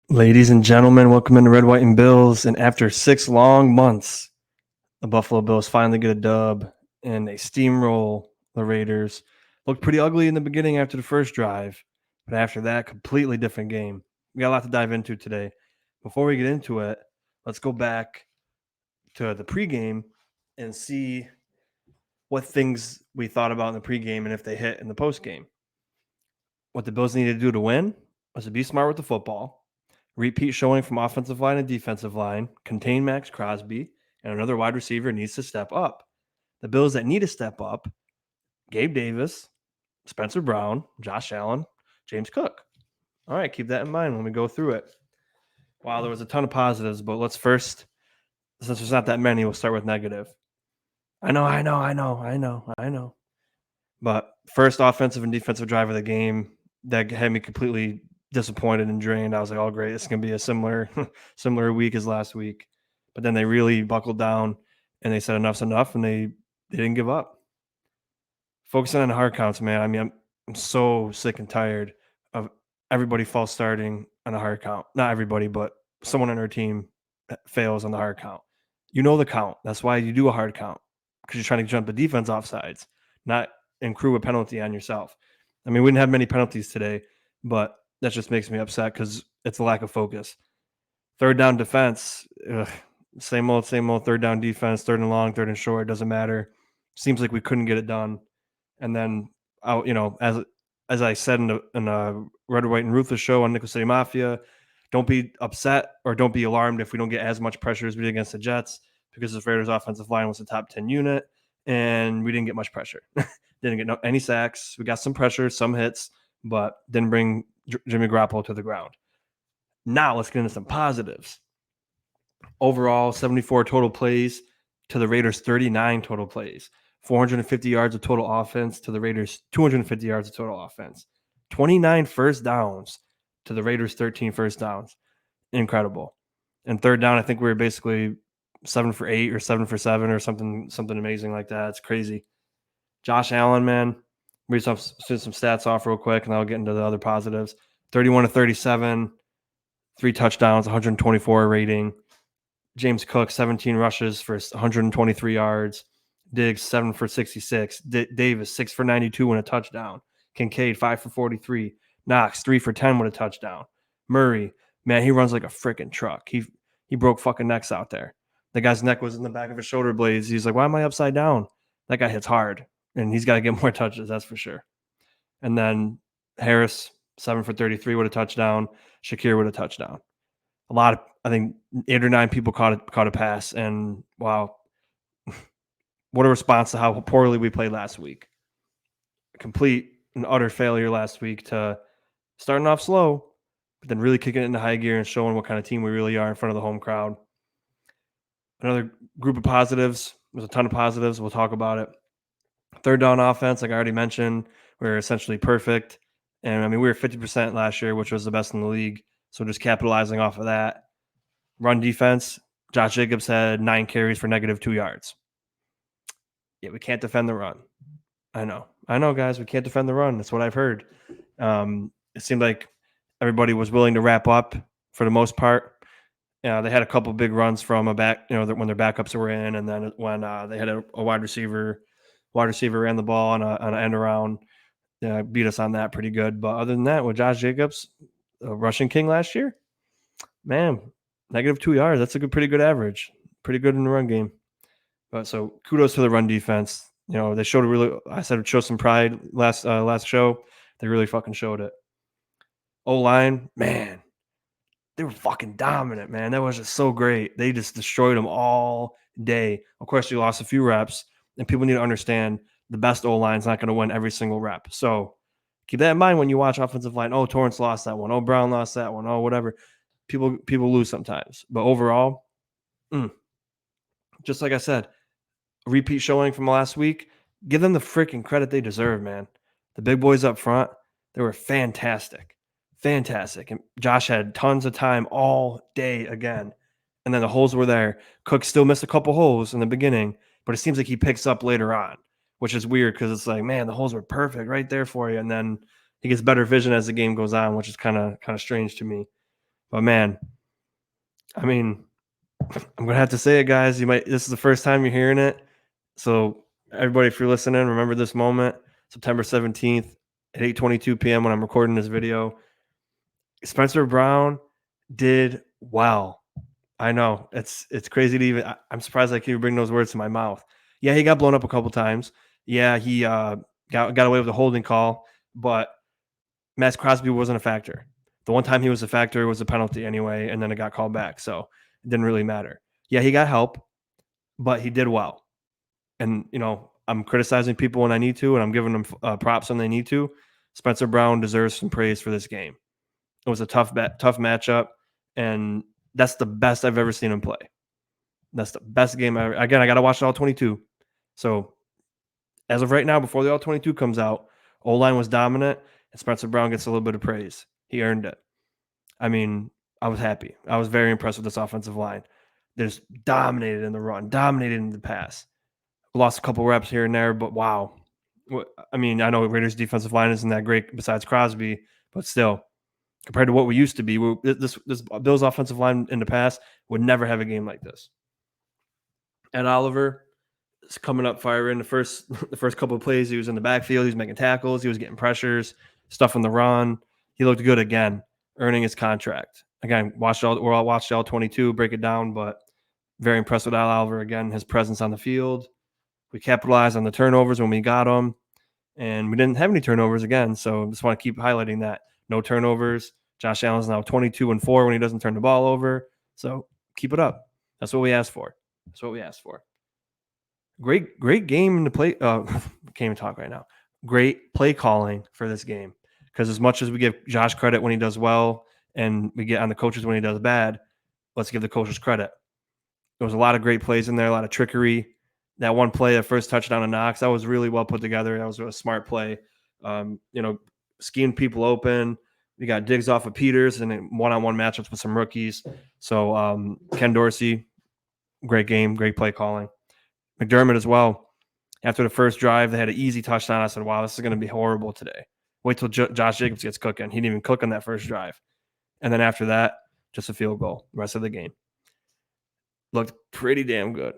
Ladies and gentlemen, welcome into Red, White, and Bills. And after 6 long months, the Buffalo Bills finally get a dub and they steamroll the Raiders. Looked pretty ugly in the beginning after the first drive, but after that, completely different game. We got a lot to dive into today. Before we get into it, let's go back to the pregame and see what things we thought about in the pregame and if they hit in the postgame. What the Bills needed to do to win was to be smart with the football, repeat showing from offensive line and defensive line, contain Max Crosby, and another wide receiver needs to step up. The Bills that need to step up, Gabe Davis, Spencer Brown, Josh Allen, James Cook. All right, keep that in mind when we go through it. Wow, there was a ton of positives, but let's first, since there's not that many, we'll start with negative. I know. But first offensive and defensive drive of the game that had me completely disappointed and drained. I was like, oh, great. It's going to be a similar week as last week. But then they really buckled down and they said enough's enough and they didn't give up. Focusing on the hard counts, man. I mean, I'm so sick and tired of everybody false starting on a hard count. Not everybody, but someone on our team fails on the hard count. You know the count. That's why you do a hard count, because you're trying to jump the defense off sides, not accrue a penalty on yourself. I mean, we didn't have many penalties today, but that just makes me upset because it's a lack of focus. Third down defense, same old third down defense, third and long, third and short, doesn't matter. Seems like we couldn't get it done. And then, as I said in a Red, White, and Ruthless show on Nickel City Mafia, don't be upset or don't be alarmed if we don't get as much pressure as we did against the Jets, because the Raiders' offensive line was a top 10 unit, and we didn't get much pressure. Didn't get any sacks. We got some pressure, some hits, but didn't bring Jimmy Garoppolo to the ground. Now let's get into some positives. Overall, 74 total plays to the Raiders' 39 total plays. 450 yards of total offense to the Raiders' 250 yards of total offense. 29 first downs to the Raiders' 13 first downs. Incredible. And third down, I think we were basically 7 for 8 or 7 for 7 or something amazing like that. It's crazy. Josh Allen, man, read some stats off real quick, and I'll get into the other positives. 31 to 37, 3 touchdowns, 124 rating. James Cook, 17 rushes for 123 yards. Diggs, 7 for 66. Davis, 6 for 92 and a touchdown. Kincaid, 5 for 43. Knox, 3 for 10 with a touchdown. Murray, man, he runs like a freaking truck. He broke fucking necks out there. The guy's neck was in the back of his shoulder blades. He's like, why am I upside down? That guy hits hard, and he's got to get more touches, that's for sure. And then Harris, 7 for 33 with a touchdown. Shakir with a touchdown. A lot of, I think 8 or 9 people caught a pass, and wow, what a response to how poorly we played last week. Complete and utter failure last week to starting off slow, but then really kicking it into high gear and showing what kind of team we really are in front of the home crowd. Another group of positives. There's a ton of positives. We'll talk about it. Third down offense, like I already mentioned, we're essentially perfect. And I mean, we were 50% last year, which was the best in the league. So just capitalizing off of that. Run defense, Josh Jacobs had 9 carries for -2 yards. Yeah, we can't defend the run. I know, guys, we can't defend the run. That's what I've heard. It seemed like everybody was willing to wrap up for the most part. They had a couple big runs from a back, when their backups were in, and then when they had a wide receiver ran the ball on an end around, beat us on that pretty good. But other than that, with Josh Jacobs, a rushing king last year, man, -2 yards. That's a pretty good average. Pretty good in the run game. But so kudos to the run defense. They showed showed some pride last show. They really fucking showed it. O-line, man, they were fucking dominant, man. That was just so great. They just destroyed them all day. Of course, you lost a few reps, and people need to understand the best O-line is not going to win every single rep. So keep that in mind when you watch offensive line. Oh, Torrance lost that one. Oh, Brown lost that one. Oh, whatever. People lose sometimes. But overall, just like I said, repeat showing from last week, give them the freaking credit they deserve, man. The big boys up front, they were fantastic. And Josh had tons of time all day again. and then the holes were there. Cook still missed a couple holes in the beginning, but it seems like he picks up later on, which is weird because it's like, man, the holes were perfect right there for you, and then he gets better vision as the game goes on, which is kind of strange to me. But man, I mean, I'm gonna have to say it, guys. This is the first time you're hearing it, so everybody, if you're listening, remember this moment, September 17th at 8:22 p.m. when I'm recording this video. Spencer Brown did well. I know it's crazy to even. I'm surprised I can even bring those words to my mouth. Yeah, he got blown up a couple times. Yeah, he got away with a holding call, but Max Crosby wasn't a factor. The one time he was a factor was a penalty anyway, and then it got called back, so it didn't really matter. Yeah, he got help, but he did well. And I'm criticizing people when I need to, and I'm giving them props when they need to. Spencer Brown deserves some praise for this game. It was a tough matchup, and that's the best I've ever seen him play. That's the best game ever. Again, I got to watch all 22. So as of right now, before the all 22 comes out, O-line was dominant, and Spencer Brown gets a little bit of praise. He earned it. I mean, I was happy. I was very impressed with this offensive line. They just dominated in the run, dominated in the pass. Lost a couple reps here and there, but wow. I mean, I know Raiders' defensive line isn't that great besides Crosby, but still, compared to what we used to be, this Bills offensive line in the past would never have a game like this. Ed Oliver is coming up firing. The first couple of plays, he was in the backfield. He was making tackles. He was getting pressures, stuff on the run. He looked good again, earning his contract. Again, watched all 22, break it down, but very impressed with Ed Oliver again, his presence on the field. We capitalized on the turnovers when we got them, and we didn't have any turnovers again. So just want to keep highlighting that. No turnovers. Josh Allen's now 22-4 when he doesn't turn the ball over. So keep it up. That's what we asked for. Great game in the play. Can't even talk right now. Great play calling for this game. Because as much as we give Josh credit when he does well, and we get on the coaches when he does bad, let's give the coaches credit. There was a lot of great plays in there, a lot of trickery. That one play, the first touchdown of Knox, that was really well put together. That was a smart play. Schemed people open. We got Diggs off of Peters and one-on-one matchups with some rookies. So Ken Dorsey, great game, great play calling. McDermott as well. After the first drive, they had an easy touchdown. I said, wow, this is going to be horrible today. Wait till Josh Jacobs gets cooking. He didn't even cook on that first drive. And then after that, just a field goal the rest of the game. Looked pretty damn good.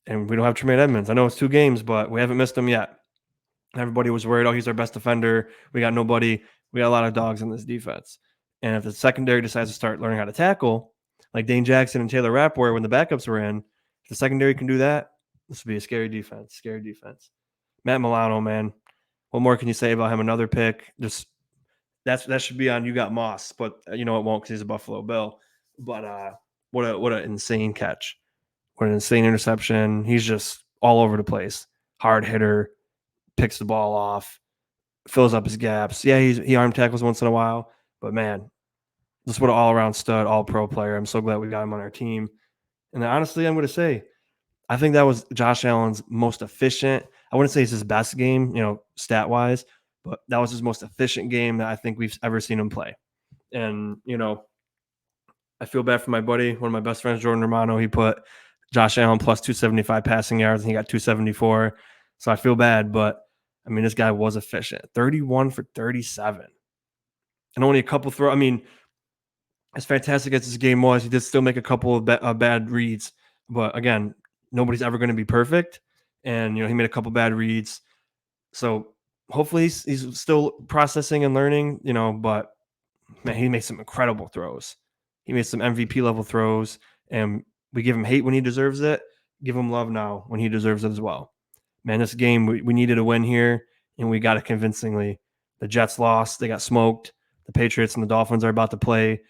And we don't have Tremaine Edmonds. I know it's 2 games, but we haven't missed him yet. Everybody was worried, he's our best defender. We got nobody. We got a lot of dogs in this defense. And if the secondary decides to start learning how to tackle, like Dane Jackson and Taylor Rapp were when the backups were in, if the secondary can do that, this would be a scary defense. Matt Milano, man. What more can you say about him? Another pick. Just that should be on You Got Moss, but it won't because he's a Buffalo Bill. But what an insane catch. What an insane interception. He's just all over the place. Hard hitter, picks the ball off, fills up his gaps. Yeah, he arm tackles once in a while, but man, just what an all-around stud, all-pro player. I'm so glad we got him on our team. And then, honestly, I'm going to say, I think that was Josh Allen's most efficient. I wouldn't say it's his best game, stat-wise, but that was his most efficient game that I think we've ever seen him play. And, I feel bad for my buddy, one of my best friends, Jordan Romano. He put Josh Allen plus 275 passing yards, and he got 274. So I feel bad, but I mean, this guy was efficient. 31 for 37. And only a couple throws. I mean, as fantastic as this game was, he did still make a couple of bad reads. But again, nobody's ever going to be perfect. And, he made a couple bad reads. So hopefully he's still processing and learning, but man, he made some incredible throws. He made some MVP level throws, and we give him hate when he deserves it. Give him love now when he deserves it as well. Man, this game, we needed a win here, and we got it convincingly. The Jets lost. They got smoked. The Patriots and the Dolphins are about to play.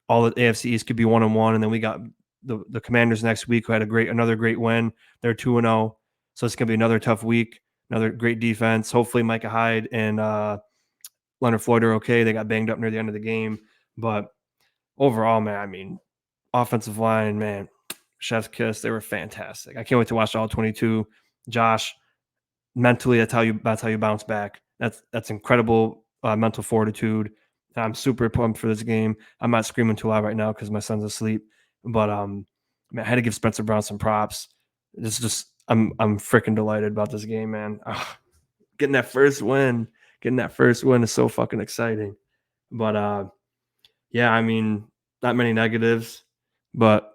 All the AFC East could be 1-1, and then we got the Commanders next week, who had another great win. They're 2-0, so it's going to be another tough week, another great defense. Hopefully Micah Hyde and Leonard Floyd are okay. They got banged up near the end of the game, but overall, man, I mean, offensive line, man, chef's kiss. They were fantastic. I can't wait to watch all 22. Josh, mentally, that's how you bounce back. That's incredible mental fortitude. I'm super pumped for this game. I'm not screaming too loud right now because my son's asleep, but I mean, I had to give Spencer Brown some props. It's just I'm freaking delighted about this game, man. Getting that first win, is so fucking exciting. But yeah, I mean, not many negatives, but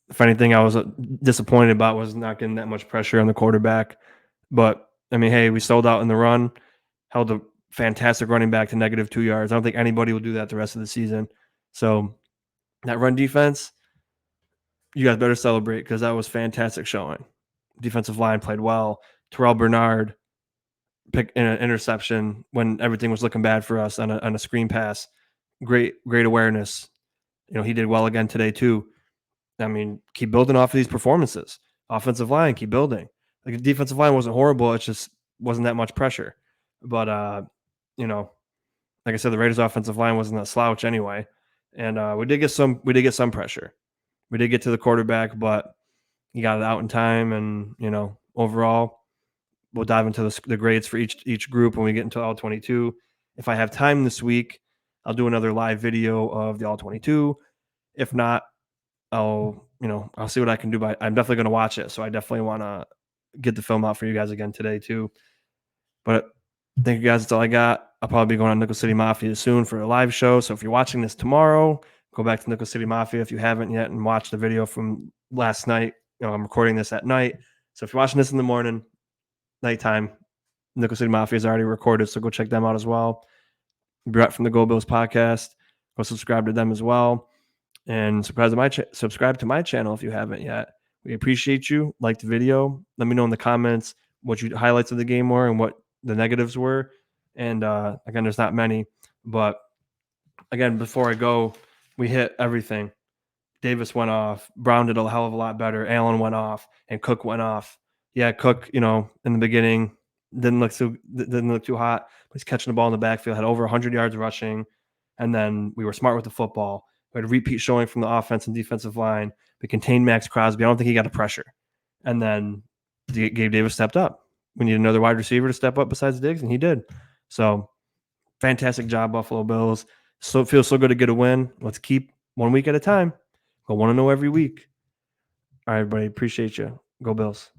if anything, I was disappointed about was not getting that much pressure on the quarterback. But I mean, hey, we sold out in the run, held a fantastic running back to -2 yards. I don't think anybody will do that the rest of the season. So that run defense, you guys better celebrate because that was fantastic showing. Defensive line played well. Terrell Bernard picked an interception when everything was looking bad for us on a screen pass. Great awareness. He did well again today too. I mean, keep building off of these performances. Offensive line, keep building. Like the defensive line wasn't horrible. It just wasn't that much pressure. But like I said, the Raiders' offensive line wasn't a slouch anyway. And we did get some pressure. We did get to the quarterback, but he got it out in time. And overall, we'll dive into the grades for each group when we get into all 22. If I have time this week, I'll do another live video of the all 22. If not, I'll see what I can do. But I'm definitely going to watch it, so I definitely want to get the film out for you guys again today too. But thank you guys. That's all I got. I'll probably be going on Nickel City Mafia soon for a live show. So if you're watching this tomorrow, go back to Nickel City Mafia if you haven't yet and watch the video from last night. I'm recording this at night, so if you're watching this in the morning, nighttime, Nickel City Mafia is already recorded, so go check them out as well. Brett from the Go Bills podcast, go subscribe to them as well, and subscribe to my channel if you haven't yet. We appreciate you. Like the video. Let me know in the comments what your highlights of the game were and what the negatives were. And again, there's not many, but again, before I go, we hit everything. Davis went off. Brown did a hell of a lot better. Allen went off, and Cook went off. Yeah, Cook, in the beginning didn't look too hot, but he's catching the ball in the backfield, had over 100 yards rushing, and then we were smart with the football. We had a repeat showing from the offense and defensive line. We contained Max Crosby. I don't think he got a pressure. And then Gabe Davis stepped up. We need another wide receiver to step up besides Diggs, and he did. So fantastic job, Buffalo Bills. So it feels so good to get a win. Let's keep 1 week at a time. Go 1-0 every week. All right, everybody. Appreciate you. Go Bills.